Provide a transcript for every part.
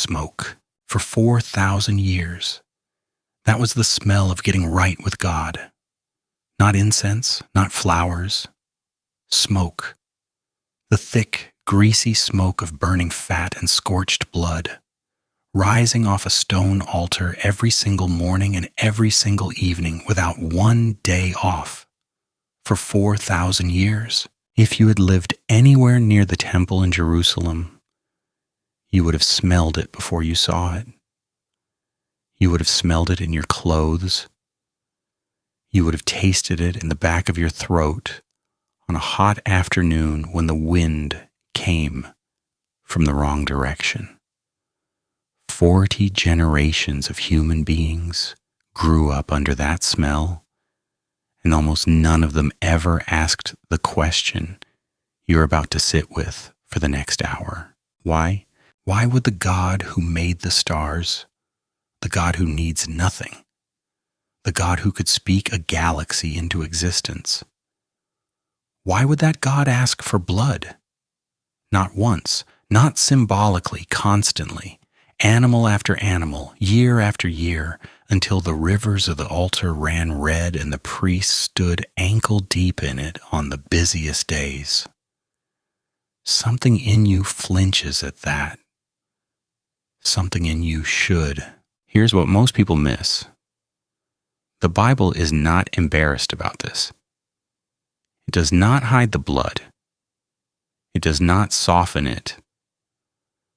smoke for 4,000 years. That was the smell of getting right with God. Not incense, not flowers. Smoke. The thick, greasy smoke of burning fat and scorched blood, rising off a stone altar every single morning and every single evening without one day off. For 4,000 years. If you had lived anywhere near the temple in Jerusalem, you would have smelled it before you saw it. You would have smelled it in your clothes. You would have tasted it in the back of your throat on a hot afternoon when the wind came from the wrong direction. 40 generations of human beings grew up under that smell, and almost none of them ever asked the question you're about to sit with for the next hour. Why? Why would the God who made the stars, the God who needs nothing, the God who could speak a galaxy into existence, why would that God ask for blood? Not once, not symbolically, constantly, animal after animal, year after year, until the rivers of the altar ran red and the priests stood ankle deep in it on the busiest days. Something in you flinches at that. Something in you should. Here's what most people miss. The Bible is not embarrassed about this. It does not hide the blood. It does not soften it.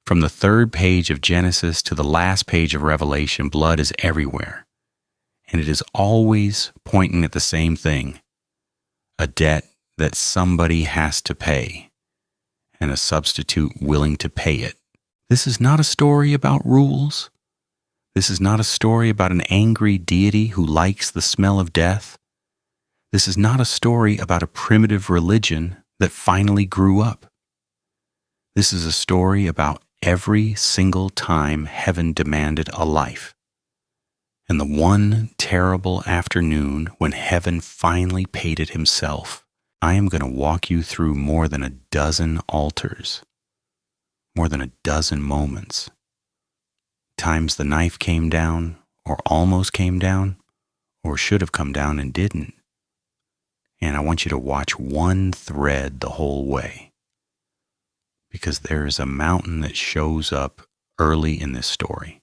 From the third page of Genesis to the last page of Revelation, blood is everywhere. And it is always pointing at the same thing, a debt that somebody has to pay, and a substitute willing to pay it. This is not a story about rules. This is not a story about an angry deity who likes the smell of death. This is not a story about a primitive religion that finally grew up. This is a story about every single time heaven demanded a life. And the one terrible afternoon when heaven finally paid it himself. I am going to walk you through more than a dozen altars, more than a dozen moments. Times the knife came down, or almost came down, or should have come down and didn't. And I want you to watch one thread the whole way. Because there is a mountain that shows up early in this story.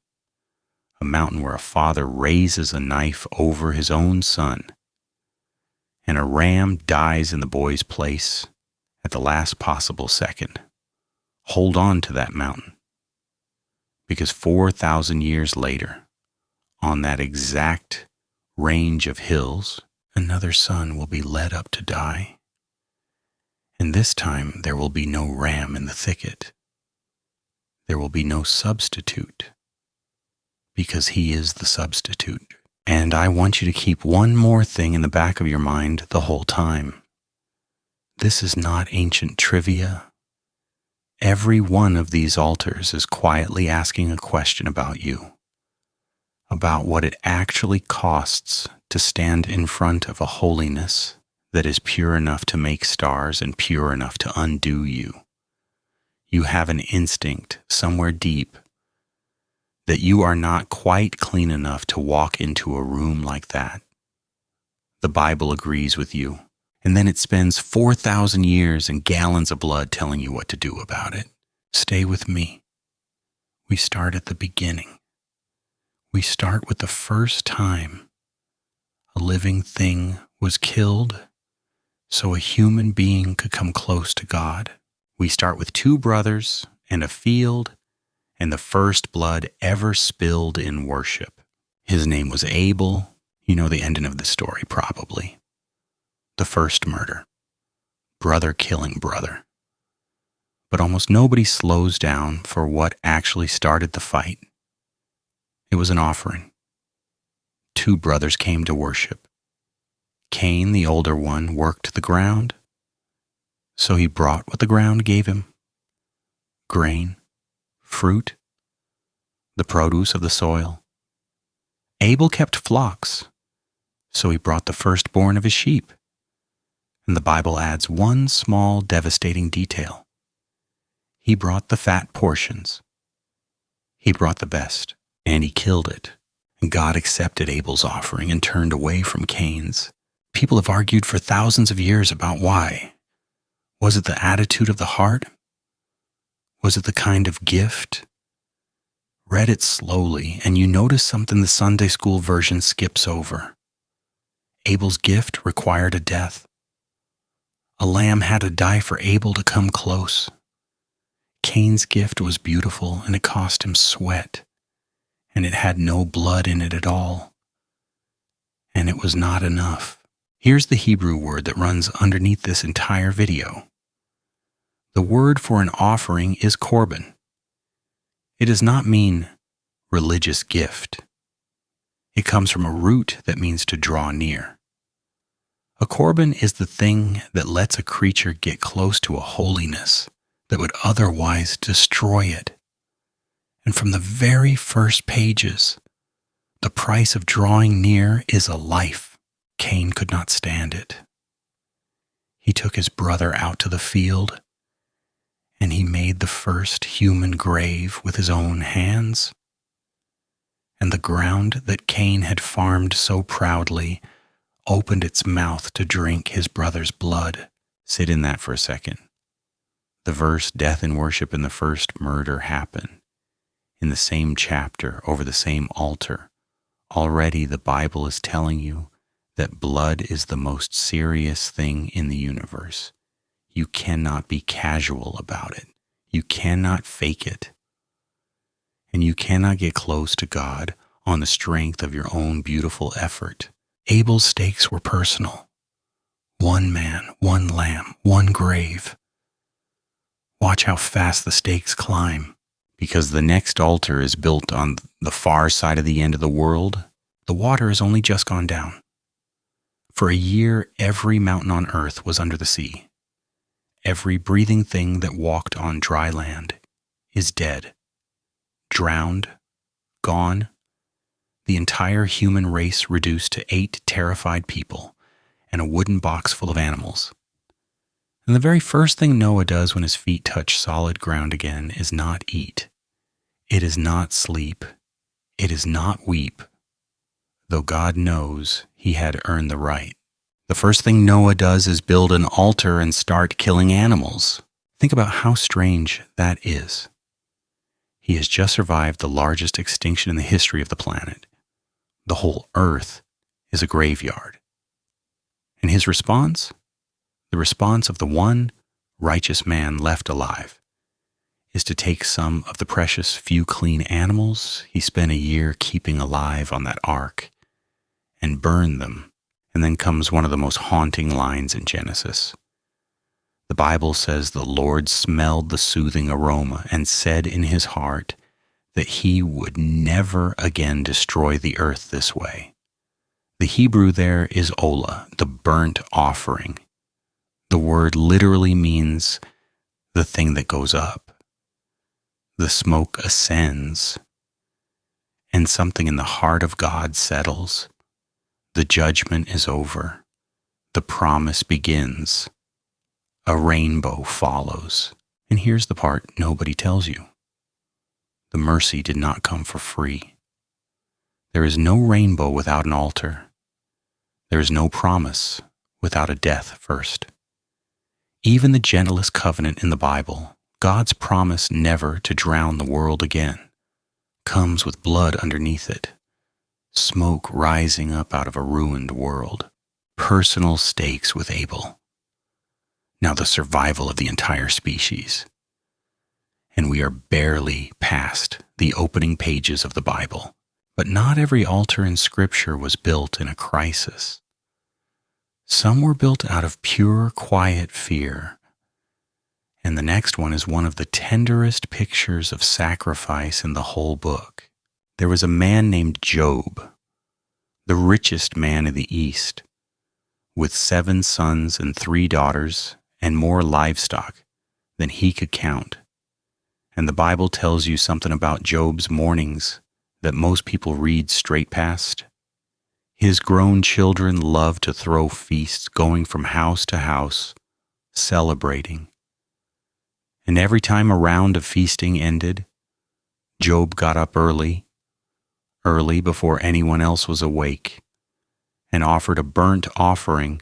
A mountain where a father raises a knife over his own son. And a ram dies in the boy's place at the last possible second. Hold on to that mountain. Because 4,000 years later, on that exact range of hills, another son will be led up to die. And this time there will be no ram in the thicket. There will be no substitute, because he is the substitute. And I want you to keep one more thing in the back of your mind the whole time. This is not ancient trivia. Every one of these altars is quietly asking a question about you, about what it actually costs to stand in front of a holiness that is pure enough to make stars and pure enough to undo you. You have an instinct somewhere deep that you are not quite clean enough to walk into a room like that. The Bible agrees with you. And then it spends 4,000 years and gallons of blood telling you what to do about it. Stay with me. We start at the beginning. We start with the first time a living thing was killed so a human being could come close to God. We start with 2 brothers and a field and the first blood ever spilled in worship. His name was Abel. You know the ending of the story, probably. The first murder. Brother killing brother. But almost nobody slows down for what actually started the fight. It was an offering. 2 brothers came to worship. Cain, the older one, worked the ground, so he brought what the ground gave him. Grain, fruit, the produce of the soil. Abel kept flocks, so he brought the firstborn of his sheep. And the Bible adds one small devastating detail. He brought the fat portions. He brought the best, and he killed it. And God accepted Abel's offering and turned away from Cain's. People have argued for thousands of years about why. Was it the attitude of the heart? Was it the kind of gift? Read it slowly, and you notice something the Sunday school version skips over. Abel's gift required a death. A lamb had to die for Abel to come close. Cain's gift was beautiful, and it cost him sweat, and it had no blood in it at all. And it was not enough. Here's the Hebrew word that runs underneath this entire video. The word for an offering is korban. It does not mean religious gift. It comes from a root that means to draw near. A korban is the thing that lets a creature get close to a holiness that would otherwise destroy it. And from the very first pages, the price of drawing near is a life. Cain could not stand it. He took his brother out to the field, and he made the first human grave with his own hands. And the ground that Cain had farmed so proudly opened its mouth to drink his brother's blood. Sit in that for a second. The verse, death and worship in the first murder happen in the same chapter over the same altar. Already the Bible is telling you that blood is the most serious thing in the universe. You cannot be casual about it. You cannot fake it. And you cannot get close to God on the strength of your own beautiful effort. Abel's stakes were personal. One man, one lamb, one grave. Watch how fast the stakes climb. Because the next altar is built on the far side of the end of the world, the water has only just gone down. For a year, every mountain on earth was under the sea. Every breathing thing that walked on dry land is dead, drowned, gone. The entire human race reduced to 8 terrified people and a wooden box full of animals. And the very first thing Noah does when his feet touch solid ground again is not eat. It is not sleep. It is not weep, though God knows he had earned the right. The first thing Noah does is build an altar and start killing animals. Think about how strange that is. He has just survived the largest extinction in the history of the planet. The whole earth is a graveyard. And his response? The response of the one righteous man left alive is to take some of the precious few clean animals he spent a year keeping alive on that ark and burn them. And then comes one of the most haunting lines in Genesis. The Bible says the Lord smelled the soothing aroma and said in his heart that he would never again destroy the earth this way. The Hebrew there is olah, the burnt offering. The word literally means the thing that goes up. The smoke ascends, and something in the heart of God settles. The judgment is over. The promise begins. A rainbow follows. And here's the part nobody tells you. The mercy did not come for free. There is no rainbow without an altar. There is no promise without a death first. Even the gentlest covenant in the Bible, God's promise never to drown the world again, comes with blood underneath it, smoke rising up out of a ruined world, personal stakes with Abel. Now the survival of the entire species. And we are barely past the opening pages of the Bible. But not every altar in Scripture was built in a crisis. Some were built out of pure, quiet fear. And the next one is one of the tenderest pictures of sacrifice in the whole book. There was a man named Job, the richest man in the East, with 7 sons and 3 daughters and more livestock than he could count. And the Bible tells you something about Job's mornings that most people read straight past. His grown children loved to throw feasts, going from house to house, celebrating. And every time a round of feasting ended, Job got up early before anyone else was awake, and offered a burnt offering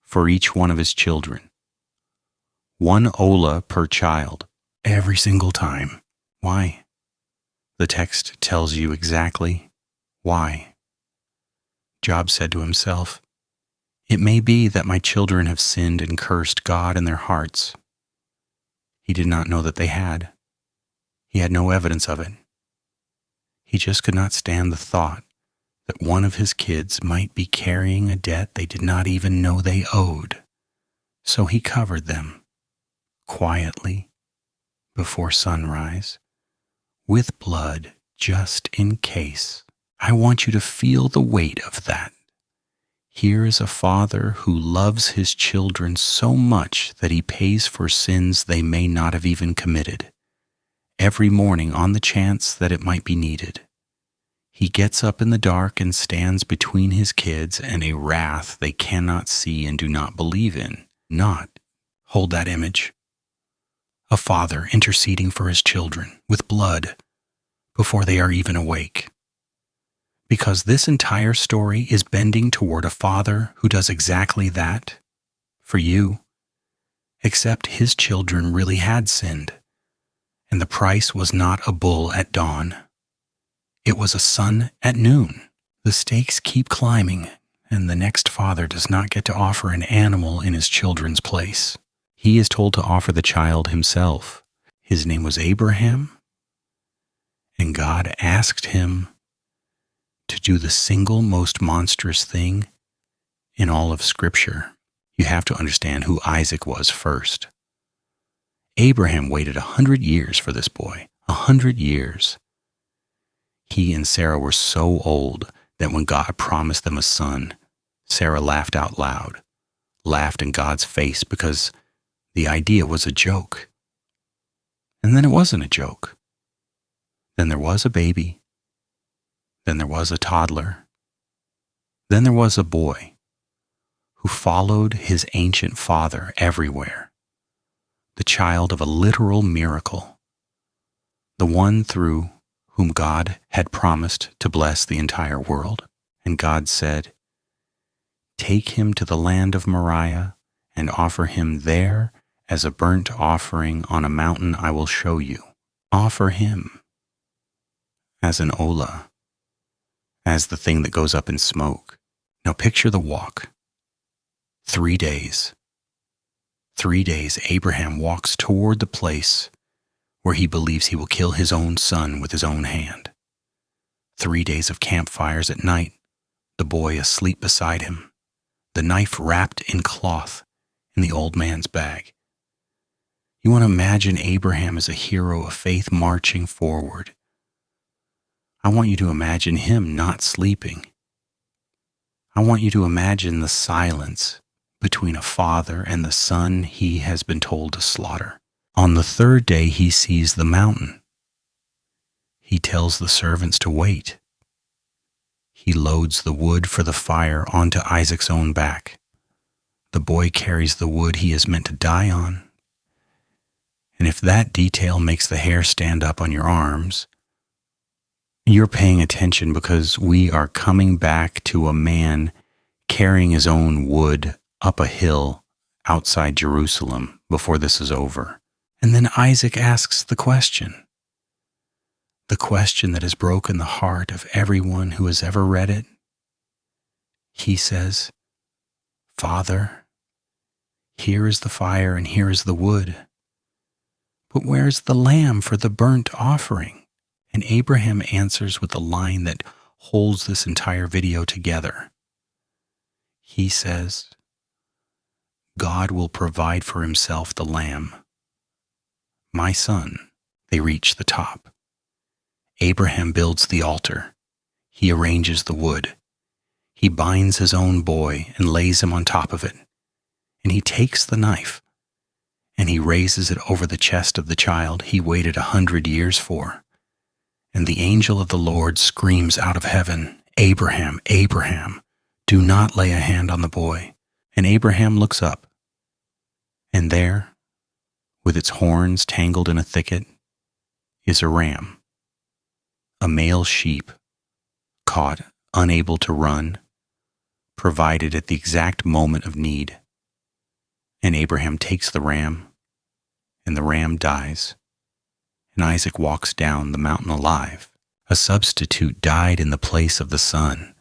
for each one of his children. 1 ola per child, every single time. Why? The text tells you exactly why. Job said to himself, "It may be that my children have sinned and cursed God in their hearts." He did not know that they had. He had no evidence of it. He just could not stand the thought that one of his kids might be carrying a debt they did not even know they owed. So he covered them quietly before sunrise with blood, just in case. I want you to feel the weight of that. Here is a father who loves his children so much that he pays for sins they may not have even committed, every morning on the chance that it might be needed. He gets up in the dark and stands between his kids and a wrath they cannot see and do not believe in. Hold that image. A father interceding for his children with blood before they are even awake. Because this entire story is bending toward a father who does exactly that for you, except his children really had sinned, and the price was not a bull at dawn. It was a sun at noon. The stakes keep climbing, and the next father does not get to offer an animal in his children's place. He is told to offer the child himself. His name was Abraham, and God asked him to do the single most monstrous thing in all of Scripture. You have to understand who Isaac was first. Abraham waited 100 years for this boy. 100 years. He and Sarah were so old that when God promised them a son, Sarah laughed out loud, laughed in God's face because the idea was a joke. And then it wasn't a joke. Then there was a baby. Then there was a toddler. Then there was a boy who followed his ancient father everywhere, the child of a literal miracle, the one through whom God had promised to bless the entire world. And God said, "Take him to the land of Moriah and offer him there as a burnt offering on a mountain I will show you. Offer him as an ola, as the thing that goes up in smoke." Now picture the walk. 3 days. 3 days Abraham walks toward the place where he believes he will kill his own son with his own hand. 3 days of campfires at night, the boy asleep beside him, the knife wrapped in cloth in the old man's bag. You want to imagine Abraham as a hero of faith marching forward. I want you to imagine him not sleeping. I want you to imagine the silence between a father and the son he has been told to slaughter. On the 3rd day, he sees the mountain. He tells the servants to wait. He loads the wood for the fire onto Isaac's own back. The boy carries the wood he is meant to die on. And if that detail makes the hair stand up on your arms, you're paying attention, because we are coming back to a man carrying his own wood up a hill outside Jerusalem before this is over. And then Isaac asks the question that has broken the heart of everyone who has ever read it. He says, "Father, here is the fire and here is the wood, but where's the lamb for the burnt offering?" And Abraham answers with the line that holds this entire video together. He says, "God will provide for himself the lamb. My son." They reach the top. Abraham builds the altar. He arranges the wood. He binds his own boy and lays him on top of it. And he takes the knife and he raises it over the chest of the child he waited 100 years for. And the angel of the Lord screams out of heaven, "Abraham, Abraham, do not lay a hand on the boy." And Abraham looks up, and there, with its horns tangled in a thicket, is a ram, a male sheep, caught, unable to run, provided at the exact moment of need. And Abraham takes the ram, and the ram dies, and Isaac walks down the mountain alive. A substitute died in the place of the son.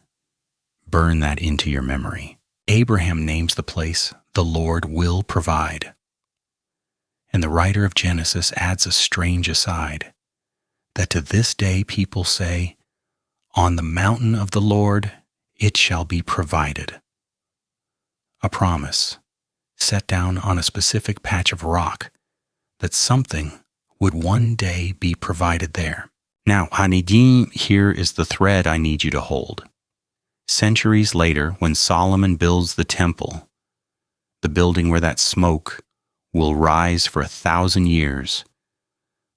Burn that into your memory. Abraham names the place, "The Lord will provide." And the writer of Genesis adds a strange aside, that to this day people say, "On the mountain of the Lord it shall be provided." A promise set down on a specific patch of rock that something would one day be provided there. Now, Hanidim, here is the thread I need you to hold. Centuries later, when Solomon builds the temple, the building where that smoke will rise for 1,000 years,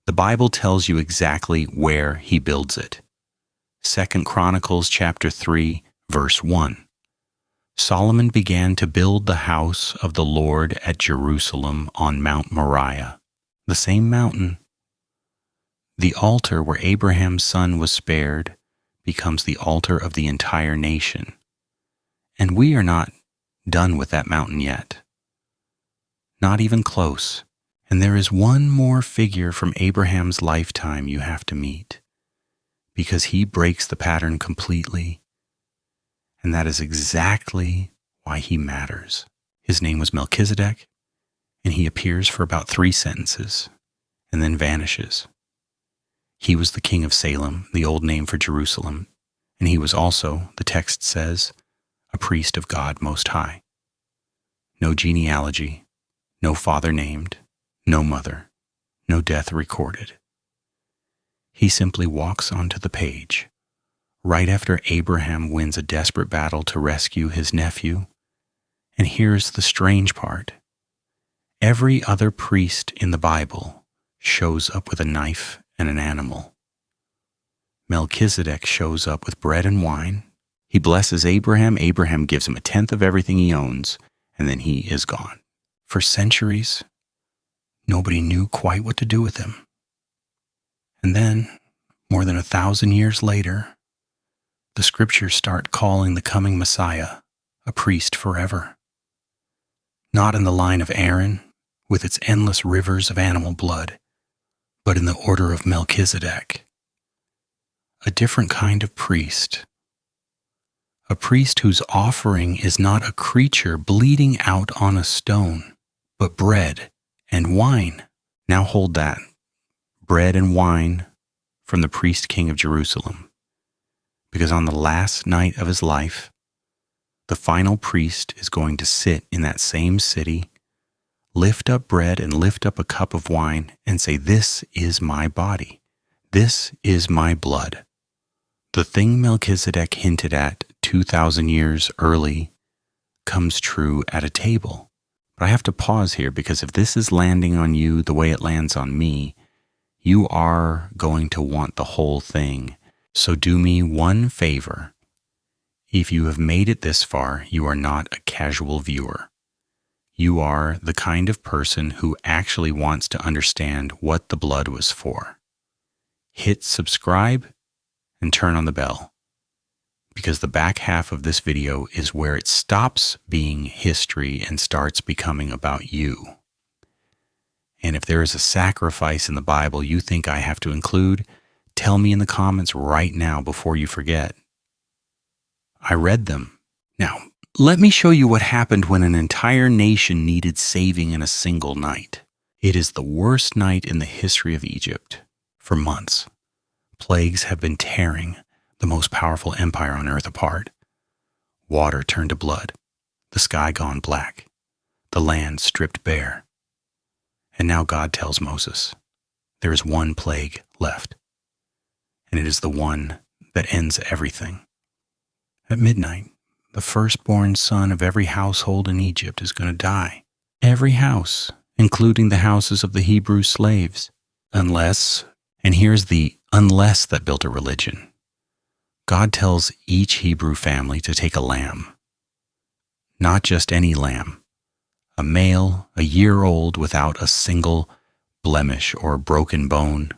the Bible tells you exactly where he builds it. 2 Chronicles chapter 3, verse 1. Solomon began to build the house of the Lord at Jerusalem on Mount Moriah, the same mountain. The altar where Abraham's son was spared becomes the altar of the entire nation. And we are not done with that mountain yet. Not even close. And there is one more figure from Abraham's lifetime you have to meet, because he breaks the pattern completely. And that is exactly why he matters. His name was Melchizedek, and he appears for about 3 sentences and then vanishes. He was the king of Salem, the old name for Jerusalem, and he was also, the text says, a priest of God Most High. No genealogy, no father named, no mother, no death recorded. He simply walks onto the page right after Abraham wins a desperate battle to rescue his nephew. And here's the strange part. Every other priest in the Bible shows up with a knife and an animal. Melchizedek shows up with bread and wine. He blesses Abraham. Abraham gives him 1/10 of everything he owns, and then he is gone. For centuries, nobody knew quite what to do with him. And then, more than 1,000 years later, the scriptures start calling the coming Messiah a priest forever. Not in the line of Aaron, with its endless rivers of animal blood, but in the order of Melchizedek. A different kind of priest. A priest whose offering is not a creature bleeding out on a stone, but bread and wine. Now hold that. Bread and wine from the priest king of Jerusalem. Because on the last night of his life, the final priest is going to sit in that same city, lift up bread and lift up a cup of wine and say, "This is my body. This is my blood." The thing Melchizedek hinted at 2,000 years early comes true at a table. But I have to pause here, because if this is landing on you the way it lands on me, you are going to want the whole thing. So do me one favor. If you have made it this far, you are not a casual viewer. You are the kind of person who actually wants to understand what the blood was for. Hit subscribe and turn on the bell, because the back half of this video is where it stops being history and starts becoming about you. And if there is a sacrifice in the Bible you think I have to include, tell me in the comments right now before you forget. I read them. Now, let me show you what happened when an entire nation needed saving in a single night. It is the worst night in the history of Egypt. For months, plagues have been tearing the most powerful empire on earth apart. Water turned to blood, the sky gone black, the land stripped bare. And now God tells Moses, there is one plague left, and it is the one that ends everything. At midnight, the firstborn son of every household in Egypt is going to die. Every house, including the houses of the Hebrew slaves. Unless, and here's the unless that built a religion. God tells each Hebrew family to take a lamb. Not just any lamb. A male, a year old, without a single blemish or broken bone.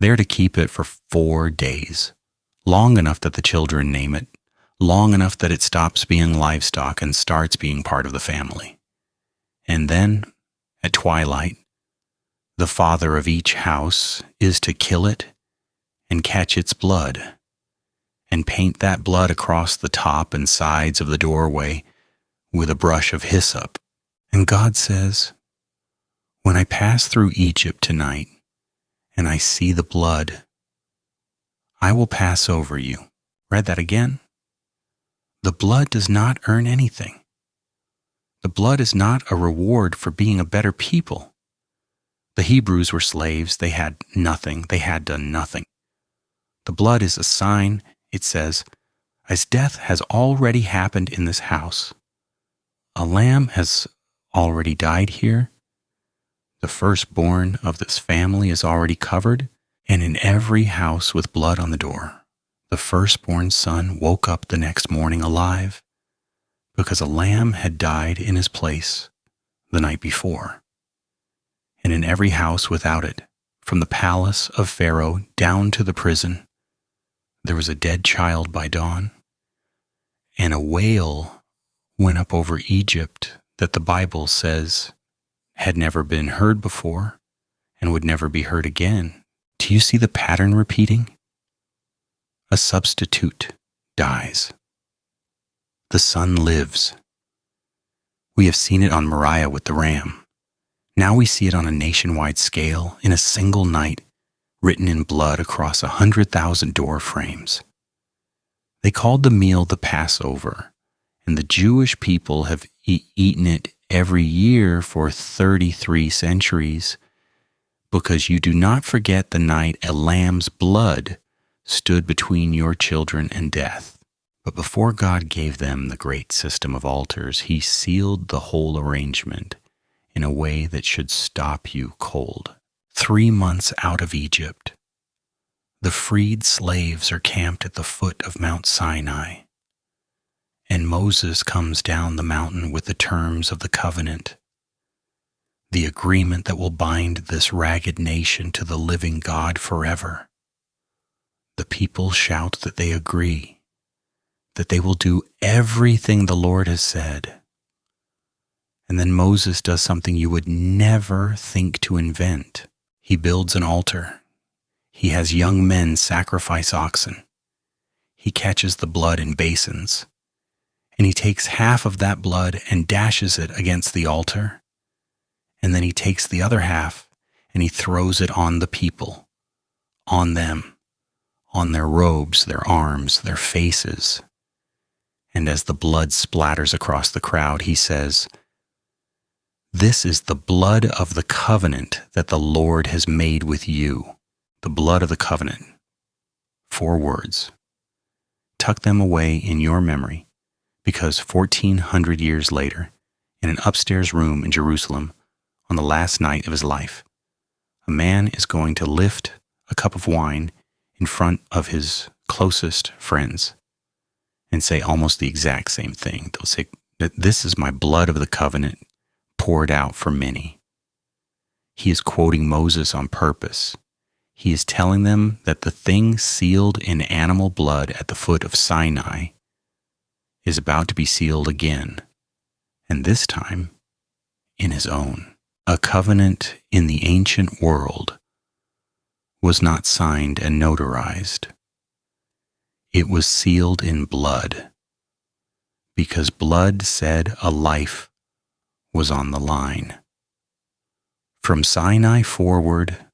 They're to keep it for 4 days, long enough that the children name it, long enough that it stops being livestock and starts being part of the family. And then, at twilight, the father of each house is to kill it and catch its blood, and paint that blood across the top and sides of the doorway with a brush of hyssop. And God says, when I pass through Egypt tonight and I see the blood, I will pass over you. Read that again. The blood does not earn anything. The blood is not a reward for being a better people. The Hebrews were slaves. They had nothing. They had done nothing. The blood is a sign, it says, as death has already happened in this house. A lamb has already died here. The firstborn of this family is already covered, and in every house with blood on the door, the firstborn son woke up the next morning alive because a lamb had died in his place the night before. And in every house without it, from the palace of Pharaoh down to the prison, there was a dead child by dawn, and a wail went up over Egypt that the Bible says had never been heard before and would never be heard again. Do you see the pattern repeating? A substitute dies. The son lives. We have seen it on Moriah with the ram. Now we see it on a nationwide scale in a single night, written in blood across 100,000 door frames. They called the meal the Passover, and the Jewish people have eaten it every year for 33 centuries, because you do not forget the night a lamb's blood stood between your children and death. But before God gave them the great system of altars, he sealed the whole arrangement in a way that should stop you cold. 3 months out of Egypt, the freed slaves are camped at the foot of Mount Sinai, and Moses comes down the mountain with the terms of the covenant, the agreement that will bind this ragged nation to the living God forever. The people shout that they agree, that they will do everything the Lord has said. And then Moses does something you would never think to invent. He builds an altar. He has young men sacrifice oxen. He catches the blood in basins, and he takes half of that blood and dashes it against the altar. And then he takes the other half and he throws it on the people, on them, on their robes, their arms, their faces. And as the blood splatters across the crowd, he says, "This is the blood of the covenant that the Lord has made with you." The blood of the covenant. 4 words. Tuck them away in your memory, because 1,400 years later, in an upstairs room in Jerusalem, on the last night of his life, a man is going to lift a cup of wine in front of his closest friends and say almost the exact same thing. They'll say that this is my blood of the covenant poured out for many. He is quoting Moses on purpose. He is telling them that the thing sealed in animal blood at the foot of Sinai is about to be sealed again, and this time in his own. A covenant in the ancient world was not signed and notarized. It was sealed in blood, because blood said a life was on the line. From Sinai forward,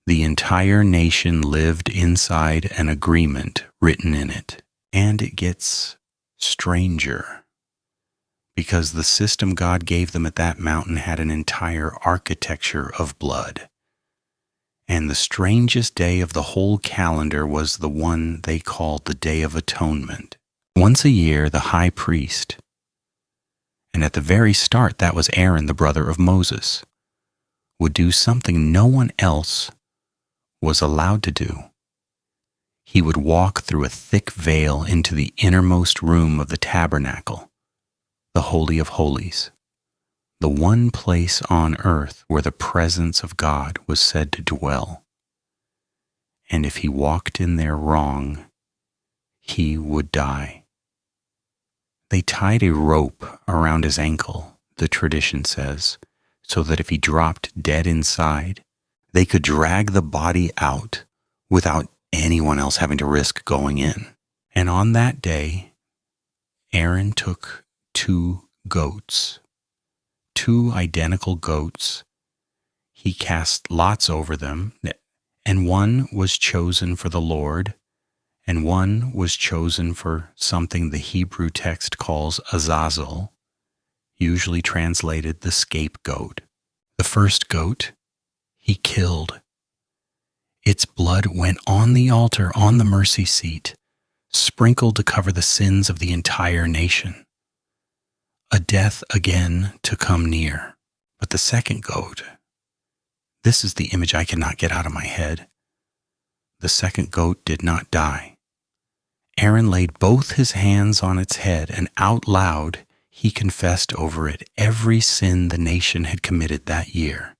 the entire nation lived inside an agreement written in it. And it gets stranger, because the system God gave them at that mountain had an entire architecture of blood. And the strangest day of the whole calendar was the one they called the Day of Atonement. Once a year, the high priest, and at the very start that was Aaron, the brother of Moses, would do something no one else was allowed to do. He would walk through a thick veil into the innermost room of the tabernacle, the Holy of Holies, the one place on earth where the presence of God was said to dwell. and if he walked in there wrong, he would die. They tied a rope around his ankle, the tradition says, so that if he dropped dead inside, they could drag the body out without anyone else having to risk going in. And on that day, Aaron took 2 goats, 2 identical goats. He cast lots over them, and one was chosen for the Lord, and one was chosen for something the Hebrew text calls Azazel, usually translated the scapegoat. The first goat he killed. Its blood went on the altar on the mercy seat, sprinkled to cover the sins of the entire nation. A death again to come near. But the second goat, this is the image I cannot get out of my head. The second goat did not die. Aaron laid both his hands on its head, and out loud he confessed over it every sin the nation had committed that year.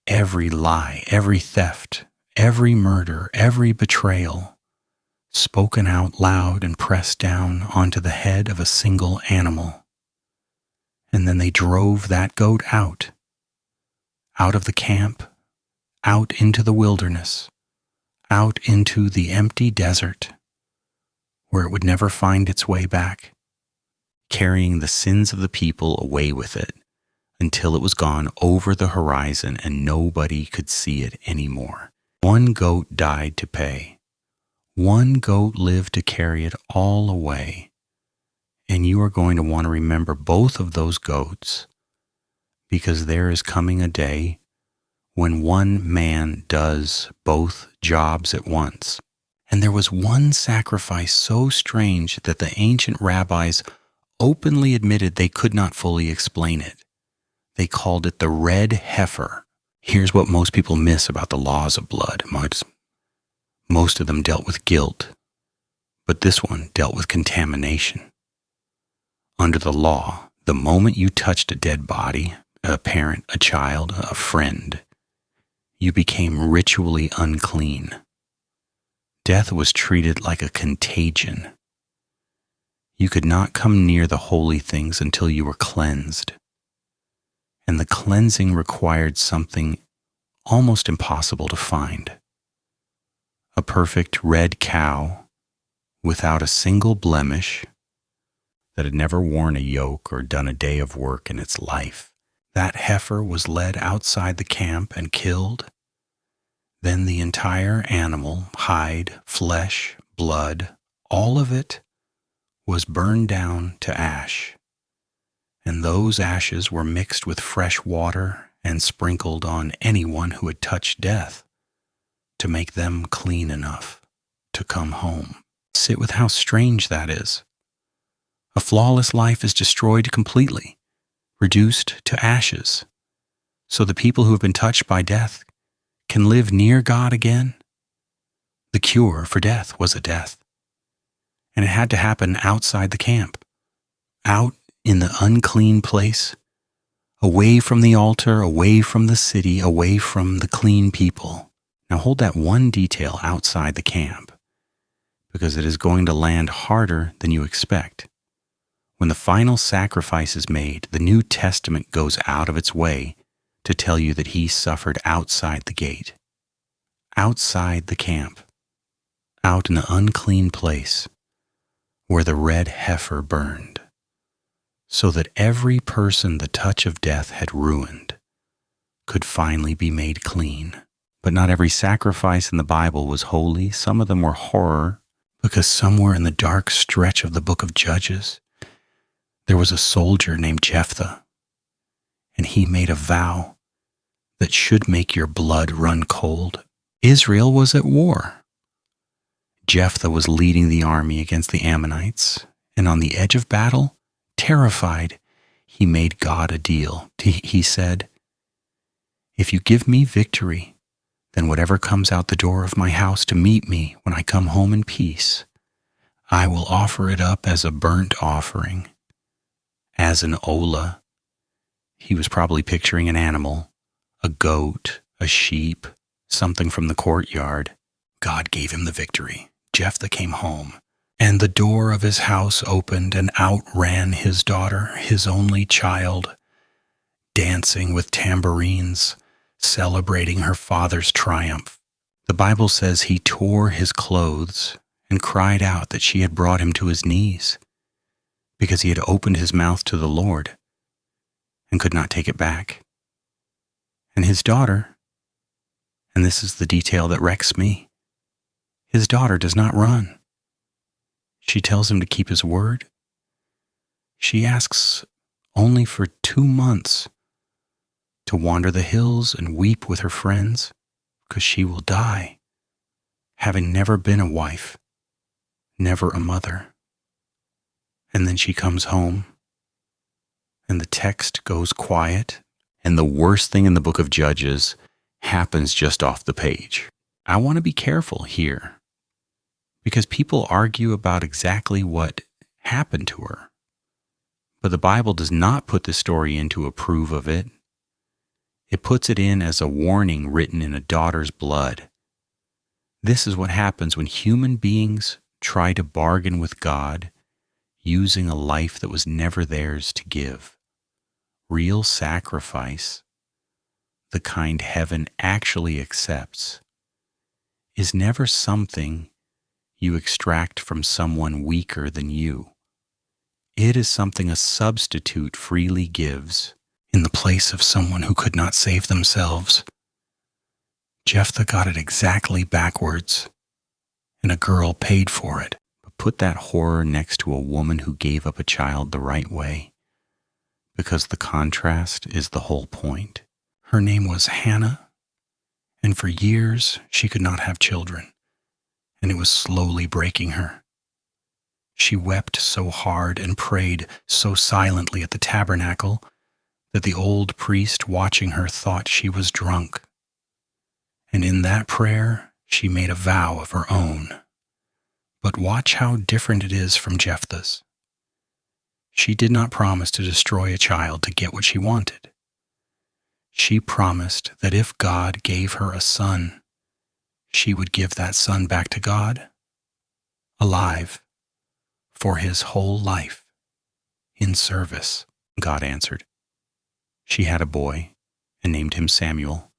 Every lie, every theft, every murder, every betrayal, spoken out loud and pressed down onto the head of a single animal. And then they drove that goat out of the camp, out into the wilderness, out into the empty desert, where it would never find its way back, carrying the sins of the people away with it until it was gone over the horizon and nobody could see it anymore. 1 goat died to pay. 1 goat lived to carry it all away. And you are going to want to remember both of those goats, because there is coming a day when 1 man does both jobs at once. And there was 1 sacrifice so strange that the ancient rabbis openly admitted they could not fully explain it. They called it the red heifer. Here's what most people miss about the laws of blood. Most of them dealt with guilt, but this one dealt with contamination. Under the law, the moment you touched a dead body, a parent, a child, a friend, you became ritually unclean. Death was treated like a contagion. You could not come near the holy things until you were cleansed. And the cleansing required something almost impossible to find. A perfect red cow without a single blemish, that had never worn a yoke or done a day of work in its life. That heifer was led outside the camp and killed. Then the entire animal, hide, flesh, blood, all of it was burned down to ash. And those ashes were mixed with fresh water and sprinkled on anyone who had touched death to make them clean enough to come home. Sit with how strange that is. A flawless life is destroyed completely, reduced to ashes, so the people who have been touched by death can live near God again. The cure for death was a death, and it had to happen outside the camp, out in the unclean place, away from the altar, away from the city, away from the clean people. Now hold that one detail outside the camp, because it is going to land harder than you expect. When the final sacrifice is made, the New Testament goes out of its way to tell you that he suffered outside the gate, outside the camp, out in the unclean place where the red heifer burned, so that every person the touch of death had ruined could finally be made clean. But not every sacrifice in the Bible was holy. Some of them were horror, because somewhere in the dark stretch of the book of Judges, there was a soldier named Jephthah, and he made a vow that should make your blood run cold. Israel was at war. Jephthah was leading the army against the Ammonites, and on the edge of battle, terrified, he made God a deal. He said, "If you give me victory, then whatever comes out the door of my house to meet me when I come home in peace, I will offer it up as a burnt offering, as an olah." He was probably picturing an animal, a goat, a sheep, something from the courtyard. God gave him the victory. Jephthah came home, and the door of his house opened, and out ran his daughter, his only child, dancing with tambourines, celebrating her father's triumph. The Bible says he tore his clothes and cried out that she had brought him to his knees, because he had opened his mouth to the Lord and could not take it back. And his daughter, and this is the detail that wrecks me, his daughter does not run. She tells him to keep his word. She asks only for 2 months to wander the hills and weep with her friends, because she will die, having never been a wife, never a mother. And then she comes home, and the text goes quiet, and the worst thing in the book of Judges happens just off the page. I want to be careful here, because people argue about exactly what happened to her. But the Bible does not put the story in to approve of it. It puts it in as a warning written in a daughter's blood. This is what happens when human beings try to bargain with God using a life that was never theirs to give. Real sacrifice, the kind heaven actually accepts, is never something you extract from someone weaker than you. It is something a substitute freely gives in the place of someone who could not save themselves. Jephthah got it exactly backwards, and a girl paid for it. But put that horror next to a woman who gave up a child the right way, because the contrast is the whole point. Her name was Hannah, and for years she could not have children, and it was slowly breaking her. She wept so hard and prayed so silently at the tabernacle that the old priest watching her thought she was drunk. And in that prayer she made a vow of her own. But watch how different it is from Jephthah's. She did not promise to destroy a child to get what she wanted. She promised that if God gave her a son, she would give that son back to God, alive, for his whole life, in service. God answered. She had a boy and named him Samuel.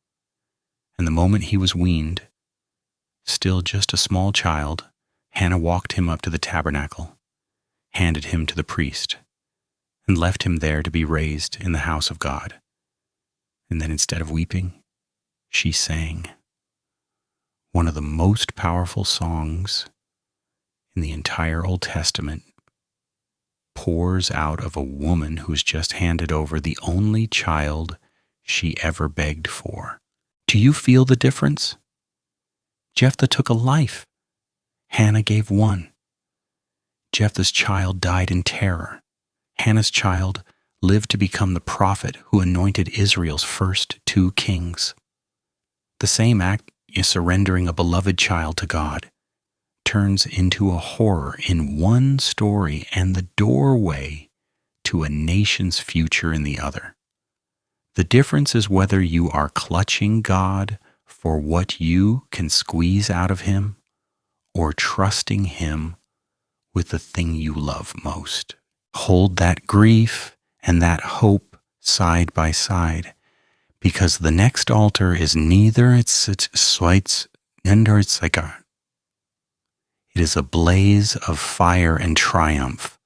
And the moment he was weaned, still just a small child, Hannah walked him up to the tabernacle, handed him to the priest, and left him there to be raised in the house of God. And then instead of weeping, she sang one of the most powerful songs in the entire Old Testament, pours out of a woman who was just handed over the only child she ever begged for. Do you feel the difference? Jephthah took a life. Hannah gave one. Jephthah's child died in terror. Hannah's child lived to become the prophet who anointed Israel's first 2 kings. The same act is surrendering a beloved child to God turns into a horror in one story and the doorway to a nation's future in the other. The difference is whether you are clutching God for what you can squeeze out of him or trusting him with the thing you love most. Hold that grief and that hope side by side, because the next altar is neither it is a blaze of fire and triumph,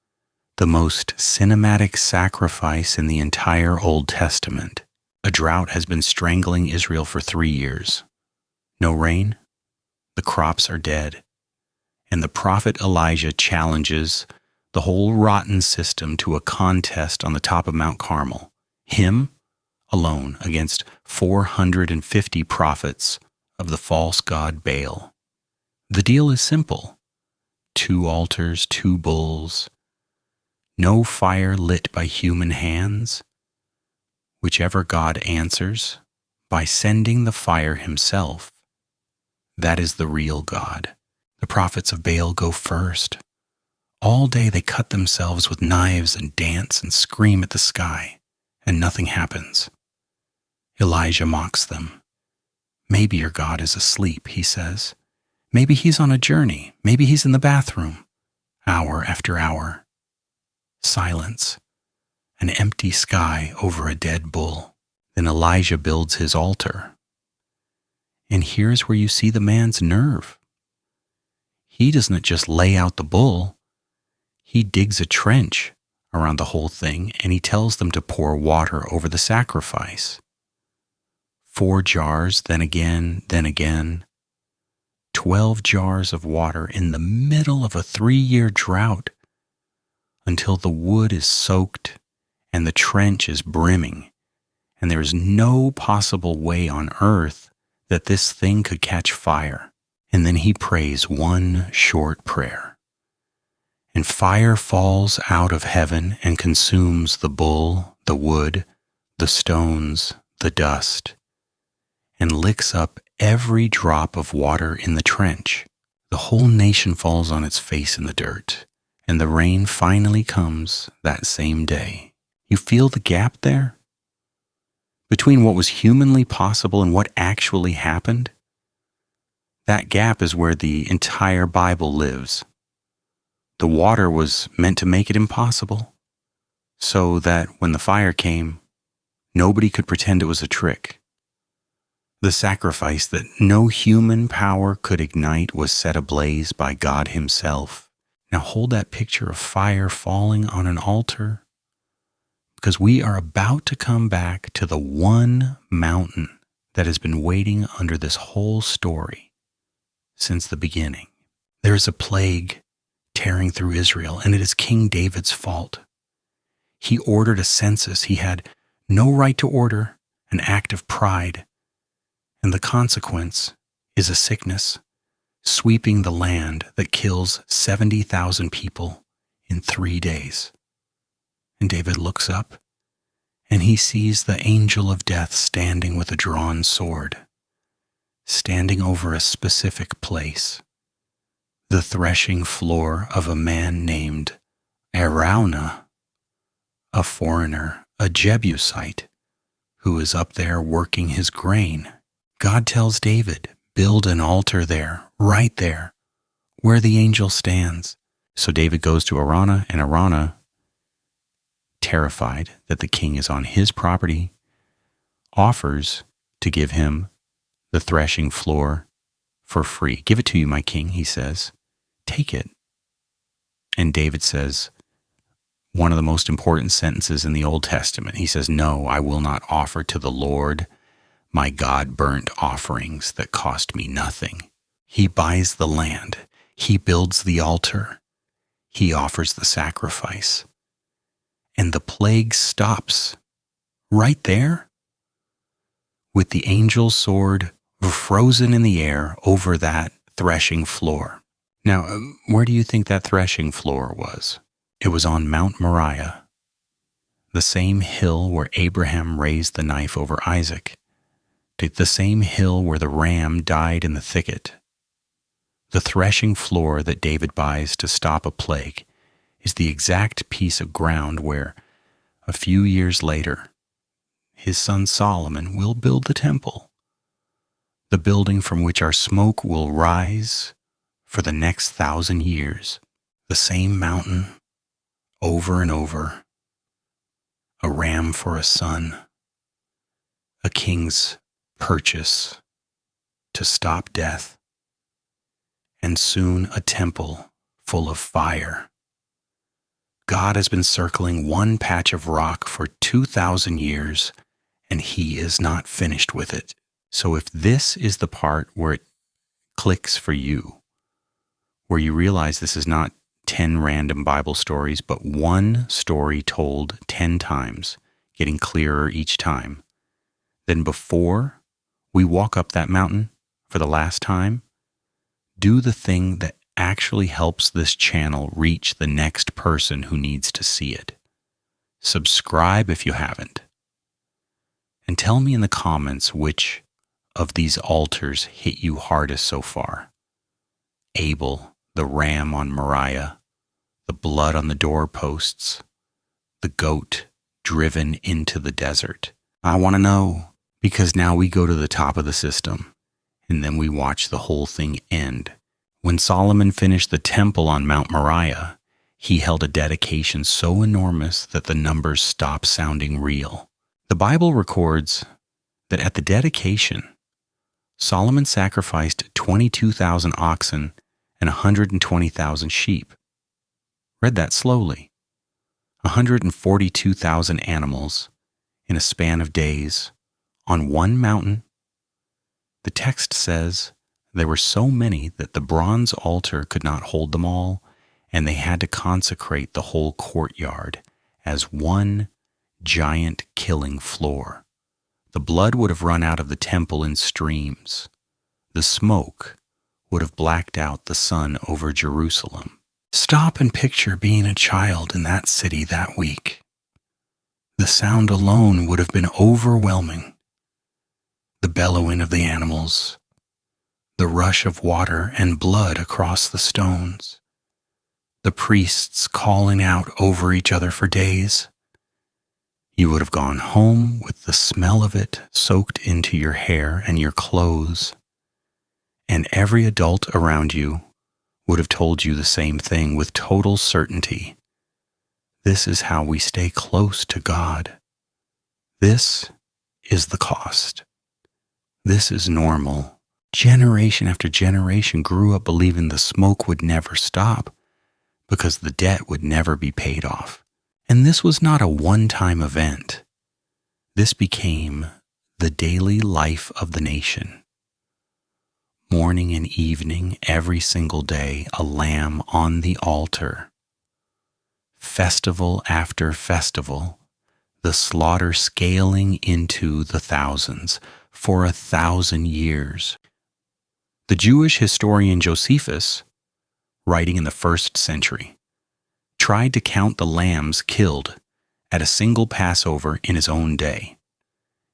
the most cinematic sacrifice in the entire Old Testament. A drought has been strangling Israel for 3 years. No rain, the crops are dead, and the prophet Elijah challenges the whole rotten system to a contest on the top of Mount Carmel, him alone against 450 prophets of the false god Baal. The deal is simple. 2 altars, 2 bulls, no fire lit by human hands. Whichever God answers by sending the fire himself, that is the real God. The prophets of Baal go first. All day they cut themselves with knives and dance and scream at the sky, and nothing happens. Elijah mocks them. Maybe your God is asleep, he says, Maybe he's on a journey. Maybe he's in the bathroom. Hour after hour. Silence. An empty sky over a dead bull. Then Elijah builds his altar. And here's where you see the man's nerve. He doesn't just lay out the bull. He digs a trench around the whole thing, and he tells them to pour water over the sacrifice. 4 jars, then again, then again. 12 jars of water in the middle of a 3-year drought until the wood is soaked and the trench is brimming, and there is no possible way on earth that this thing could catch fire. And then he prays one short prayer. And fire falls out of heaven and consumes the bull, the wood, the stones, the dust, and licks up every drop of water in the trench. The whole nation falls on its face in the dirt, and the rain finally comes that same day. You feel the gap there? Between what was humanly possible and what actually happened? That gap is where the entire Bible lives. The water was meant to make it impossible, so that when the fire came, nobody could pretend it was a trick. The sacrifice that no human power could ignite was set ablaze by God Himself. Now hold that picture of fire falling on an altar, because we are about to come back to the one mountain that has been waiting under this whole story since the beginning. There is a plague tearing through Israel, and it is King David's fault. He ordered a census he had no right to order, an act of pride, and the consequence is a sickness sweeping the land that kills 70,000 people in 3 days. And David looks up, and he sees the angel of death standing with a drawn sword, standing over a specific place, the threshing floor of a man named Araunah, a foreigner, a Jebusite, who is up there working his grain. God tells David, build an altar there, right there, where the angel stands. So David goes to Araunah, and Araunah, terrified that the king is on his property, offers to give him the threshing floor for free. Give it to you, my king, he says. Take it. And David says one of the most important sentences in the Old Testament. He says, no, I will not offer to the Lord my God burnt offerings that cost me nothing. He buys the land. He builds the altar. He offers the sacrifice. And the plague stops right there with the angel's sword frozen in the air over that threshing floor. Now, where do you think that threshing floor was? It was on Mount Moriah, the same hill where Abraham raised the knife over Isaac, the same hill where the ram died in the thicket. The threshing floor that David buys to stop a plague is the exact piece of ground where, a few years later, his son Solomon will build the temple, the building from which our smoke will rise for the next 1,000 years. The same mountain, over and over, a ram for a son, a king's purchase to stop death, and soon a temple full of fire. God has been circling one patch of rock for 2,000 years, and He is not finished with it. So if this is the part where it clicks for you, where you realize this is not 10 random Bible stories, but one story told 10 times, getting clearer each time, then before we walk up that mountain for the last time, do the thing that actually helps this channel reach the next person who needs to see it. Subscribe if you haven't. And tell me in the comments which of these altars hit you hardest so far. Abel, the ram on Moriah, the blood on the doorposts, the goat driven into the desert. I want to know, because now we go to the top of the system, and then we watch the whole thing end When Solomon finished the temple on Mount Moriah, he held a dedication so enormous that the numbers stopped sounding real. The Bible records that at the dedication, Solomon sacrificed 22,000 oxen and 120,000 sheep. Read that slowly. 142,000 animals in a span of days on one mountain. The text says there were so many that the bronze altar could not hold them all, and they had to consecrate the whole courtyard as one giant killing floor. The blood would have run out of the temple in streams. The smoke would have blacked out the sun over Jerusalem. Stop and picture being a child in that city that week. The sound alone would have been overwhelming. The bellowing of the animals, the rush of water and blood across the stones, the priests calling out over each other for days. You would have gone home with the smell of it soaked into your hair and your clothes, and every adult around you would have told you the same thing with total certainty. This is how we stay close to God. This is the cost. This is normal. Generation after generation grew up believing the smoke would never stop because the debt would never be paid off. And this was not a one-time event. This became the daily life of the nation. Morning and evening, every single day, a lamb on the altar. Festival after festival, the slaughter scaling into the thousands for 1,000 years. The Jewish historian Josephus, writing in the 1st century, tried to count the lambs killed at a single Passover in his own day.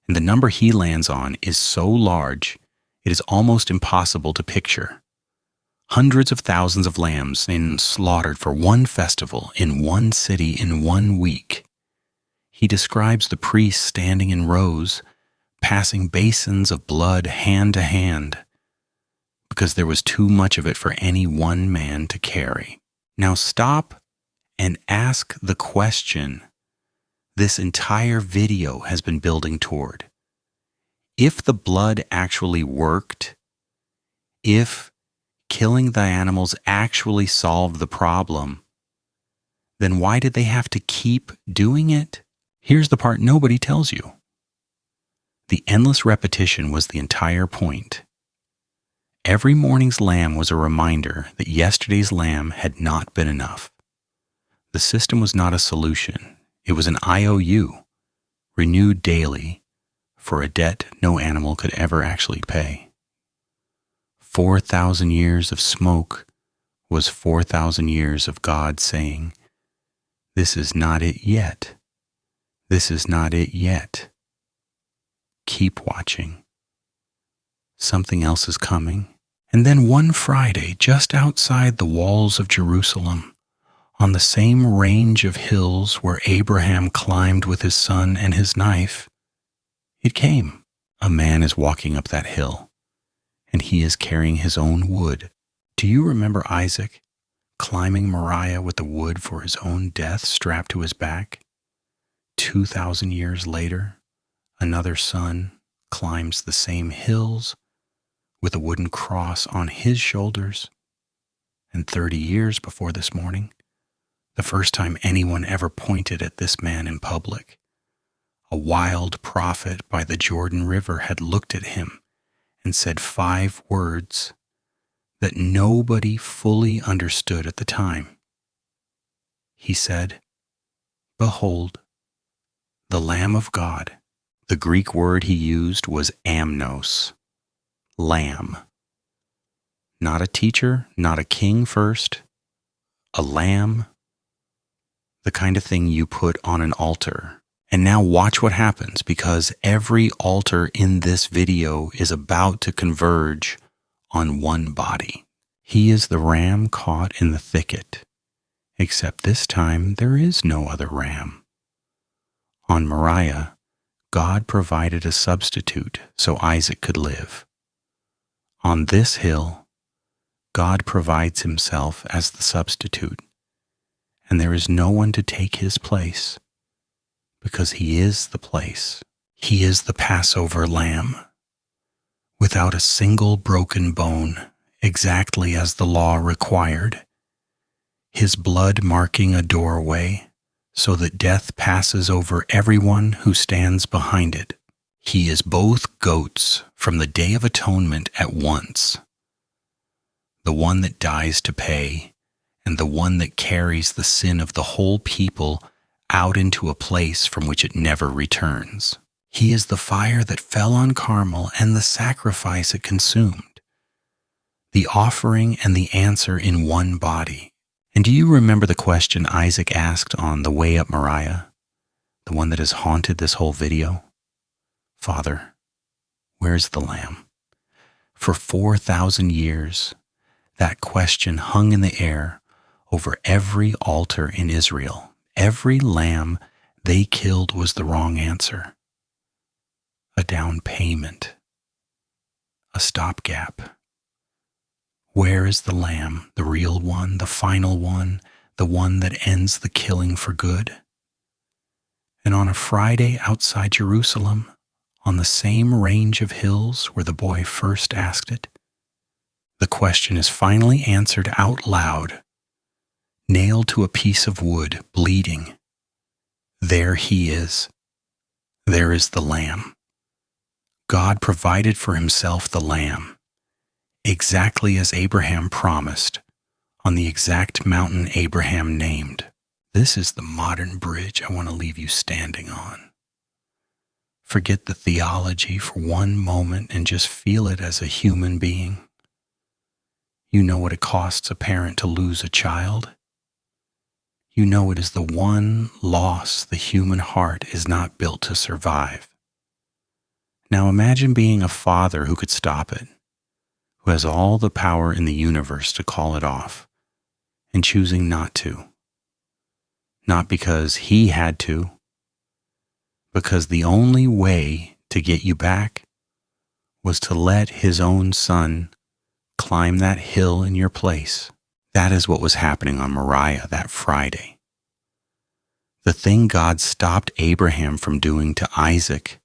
And the number he lands on is so large, it is almost impossible to picture. Hundreds of thousands of lambs being slaughtered for one festival in one city in 1 week. He describes the priests standing in rows, passing basins of blood hand to hand, because there was too much of it for any one man to carry. Now stop and ask the question this entire video has been building toward. If the blood actually worked, if killing the animals actually solved the problem, then why did they have to keep doing it? Here's the part nobody tells you. The endless repetition was the entire point. Every morning's lamb was a reminder that yesterday's lamb had not been enough. The system was not a solution. It was an IOU, renewed daily, for a debt no animal could ever actually pay. 4,000 years of smoke was 4,000 years of God saying, "This is not it yet. This is not it yet. Keep watching. Something else is coming." And then one Friday, just outside the walls of Jerusalem, on the same range of hills where Abraham climbed with his son and his knife, it came. A man is walking up that hill, and he is carrying his own wood. Do you remember Isaac climbing Moriah with the wood for his own death strapped to his back? 2,000 years later, another son climbs the same hills with a wooden cross on his shoulders. And 30 years before this morning, the first time anyone ever pointed at this man in public, a wild prophet by the Jordan River had looked at him and said 5 words that nobody fully understood at the time. He said, "Behold, the Lamb of God." The Greek word he used was amnos, lamb. Not a teacher, not a king first, a lamb, the kind of thing you put on an altar. And now watch what happens, because every altar in this video is about to converge on one body. He is the ram caught in the thicket, except this time there is no other ram. On Moriah, God provided a substitute so Isaac could live. On this hill, God provides himself as the substitute, and there is no one to take his place, because he is the place. He is the Passover lamb, without a single broken bone, exactly as the law required, his blood marking a doorway so that death passes over everyone who stands behind it. He is both goats from the Day of Atonement at once, the one that dies to pay, and the one that carries the sin of the whole people out into a place from which it never returns. He is the fire that fell on Carmel and the sacrifice it consumed, the offering and the answer in one body. And do you remember the question Isaac asked on the way up Moriah, the one that has haunted this whole video? Father, where's the lamb? For 4,000 years, that question hung in the air over every altar in Israel. Every lamb they killed was the wrong answer. A down payment, a stopgap. Where is the lamb, the real one, the final one, the one that ends the killing for good? And on a Friday outside Jerusalem, on the same range of hills where the boy first asked it, the question is finally answered out loud, nailed to a piece of wood, bleeding. There he is. There is the lamb. God provided for himself the lamb, exactly as Abraham promised, on the exact mountain Abraham named. This is the modern bridge I want to leave you standing on. Forget the theology for one moment and just feel it as a human being. You know what it costs a parent to lose a child. You know it is the one loss the human heart is not built to survive. Now imagine being a father who could stop it, who has all the power in the universe to call it off, and choosing not to. Not because he had to, because the only way to get you back was to let his own son climb that hill in your place. That is what was happening on Moriah that Friday. The thing God stopped Abraham from doing to Isaac,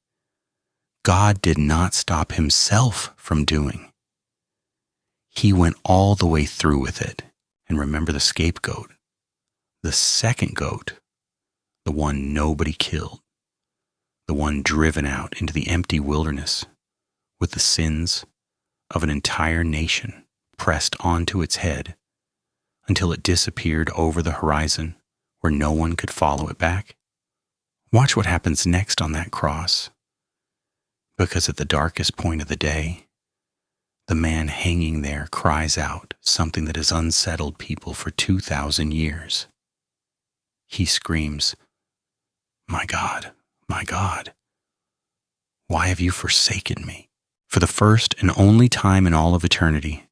God did not stop himself from doing. He went all the way through with it. And remember the scapegoat, the second goat, the one nobody killed, the one driven out into the empty wilderness with the sins of an entire nation pressed onto its head until it disappeared over the horizon where no one could follow it back. Watch what happens next on that cross, because at the darkest point of the day, the man hanging there cries out something that has unsettled people for 2,000 years. He screams, my God, why have you forsaken me?" For the first and only time in all of eternity,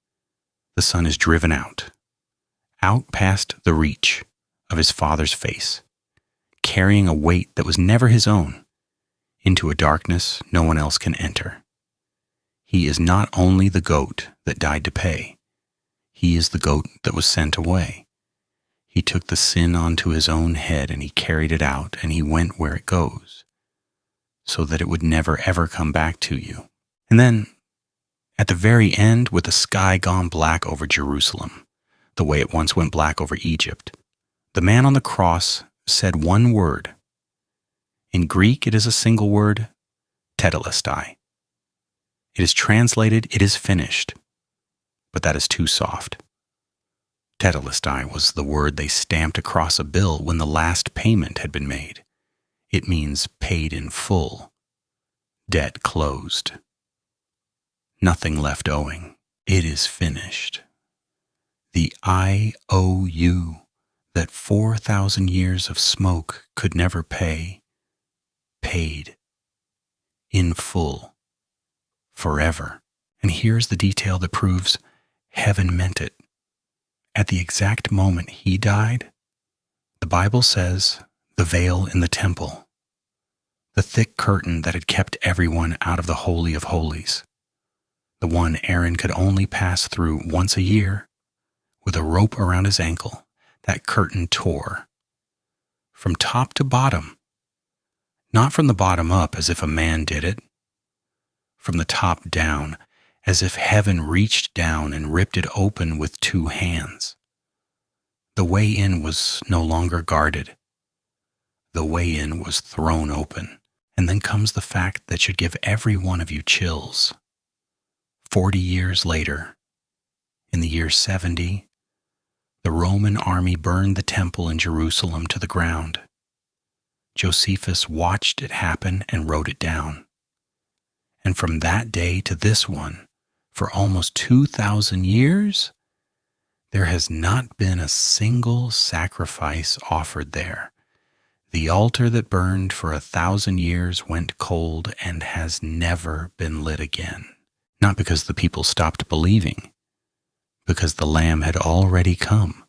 the Son is driven out past the reach of his Father's face, carrying a weight that was never his own, into a darkness no one else can enter. He is not only the goat that died to pay, he is the goat that was sent away. He took the sin onto his own head and he carried it out and he went where it goes, so that it would never ever come back to you. And then, at the very end, with the sky gone black over Jerusalem, the way it once went black over Egypt, the man on the cross said one word. In Greek, it is a single word, tetelestai. It is translated, "it is finished," but that is too soft. Tetelestai was the word they stamped across a bill when the last payment had been made. It means paid in full, debt closed, nothing left owing. It is finished. The IOU that 4,000 years of smoke could never pay, paid in full, forever. And here's the detail that proves heaven meant it. At the exact moment he died, the Bible says the veil in the temple, the thick curtain that had kept everyone out of the Holy of Holies, the one Aaron could only pass through once a year, with a rope around his ankle, that curtain tore. From top to bottom, not from the bottom up as if a man did it, from the top down as if heaven reached down and ripped it open with two hands. The way in was no longer guarded. The way in was thrown open. And then comes the fact that should give every one of you chills. 40 years later, in the year 70, the Roman army burned the temple in Jerusalem to the ground. Josephus watched it happen and wrote it down. And from that day to this one, for almost 2,000 years, there has not been a single sacrifice offered there. The altar that burned for 1,000 years went cold and has never been lit again. Not because the people stopped believing, because the Lamb had already come.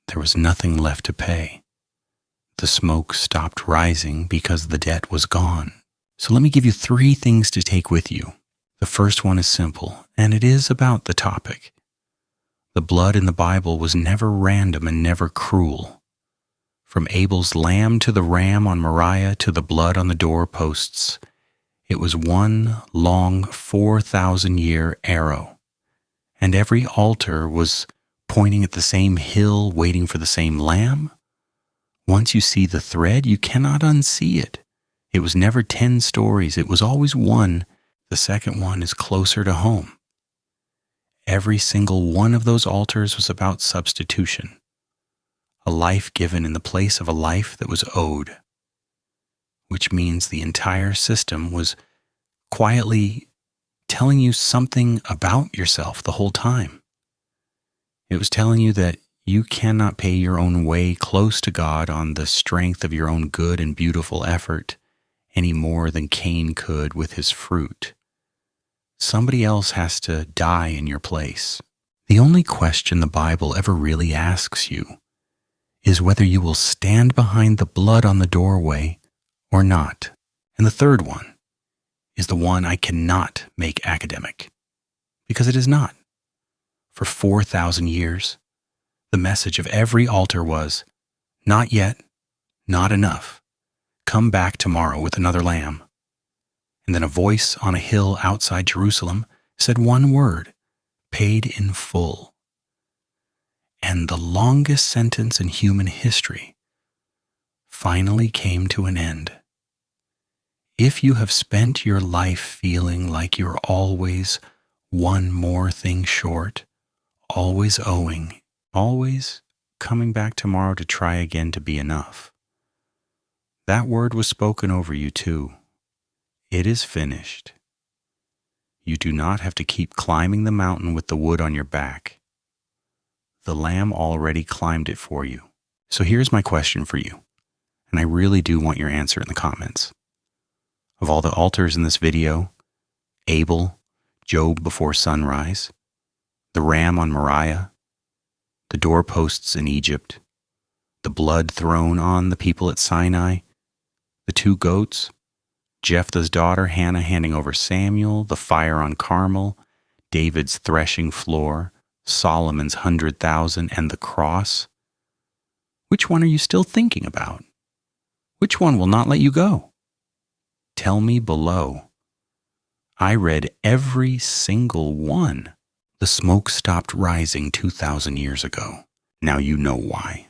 There was nothing left to pay. The smoke stopped rising because the debt was gone. So let me give you 3 things to take with you. The first one is simple, and it is about the topic. The blood in the Bible was never random and never cruel. From Abel's lamb to the ram on Moriah to the blood on the doorposts, it was one long 4,000-year arrow. And every altar was pointing at the same hill, waiting for the same lamb. Once you see the thread, you cannot unsee it. It was never 10 stories. It was always one. The second one is closer to home. Every single one of those altars was about substitution. A life given in the place of a life that was owed, which means the entire system was quietly telling you something about yourself the whole time. It was telling you that you cannot pay your own way close to God on the strength of your own good and beautiful effort any more than Cain could with his fruit. Somebody else has to die in your place. The only question the Bible ever really asks you is whether you will stand behind the blood on the doorway or not. And the third one is the one I cannot make academic, because it is not. For 4,000 years, the message of every altar was, not yet, not enough. Come back tomorrow with another lamb. And then a voice on a hill outside Jerusalem said one word, paid in full. And the longest sentence in human history finally came to an end. If you have spent your life feeling like you're always one more thing short, always owing, always coming back tomorrow to try again to be enough, that word was spoken over you too. It is finished. You do not have to keep climbing the mountain with the wood on your back. The Lamb already climbed it for you. So here's my question for you, and I really do want your answer in the comments. Of all the altars in this video, Abel, Job before sunrise, the ram on Moriah, the doorposts in Egypt, the blood thrown on the people at Sinai, the 2 goats, Jephthah's daughter Hannah handing over Samuel, the fire on Carmel, David's threshing floor, Solomon's 100,000, and the cross. Which one are you still thinking about? Which one will not let you go? Tell me below. I read every single one. The smoke stopped rising 2,000 years ago. Now you know why.